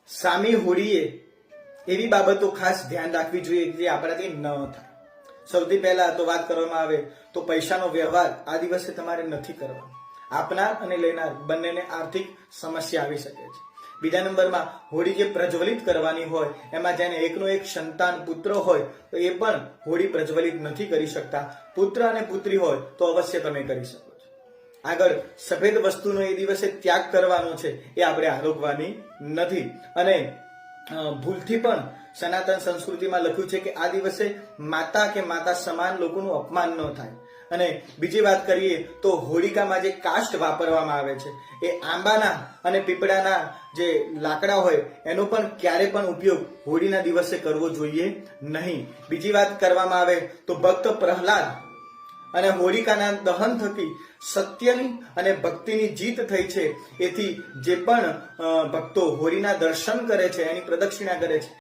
સામી હોળીએ એવી બાબતો ખાસ ધ્યાન રાખવી જોઈએ જે આપણાથી ન થાય. સૌથી પહેલા તો વાત કરવામાં આવે તો પૈસાનો વ્યવહાર આ દિવસે તમારે નથી કરવાનો. આપનાર અને લેનાર બંનેને આર્થિક સમસ્યા આવી શકે છે. બીજા નંબરમાં હોળી જે પ્રજ્વલિત કરવાની હોય એમાં જેને એકનો એક સંતાન પુત્ર હોય તો એ પણ હોળી પ્રજ્વલિત નથી કરી શકતા. પુત્ર અને પુત્રી હોય તો અવશ્ય તમે કરી શકો છો. આગળ સફેદ વસ્તુનો એ દિવસે ત્યાગ કરવાનો છે, એ આપણે આરોગવાની નથી. અને ભૂલથી પણ સનાતન સંસ્કૃતિમાં લખ્યું છે કે આ દિવસે માતા કે માતા સમાન લોકોનું અપમાન ન થાય. અને બીજી વાત કરીએ તો હોળિકામાં જે કાષ્ટ વાપરવામાં આવે છે એ આંબાના અને પીપળાના જે લાકડા હોય એનો પણ ક્યારે પણ ઉપયોગ હોળીના દિવસે કરવો જોઈએ નહીં. બીજી વાત કરવામાં આવે તો ભક્ત પ્રહલાદ અને હોળિકાના દહન થકી સત્યની અને ભક્તિની જીત થઈ છે. એથી જે પણ ભક્તો હોળીના દર્શન કરે છે, એની પ્રદક્ષિણા કરે છે,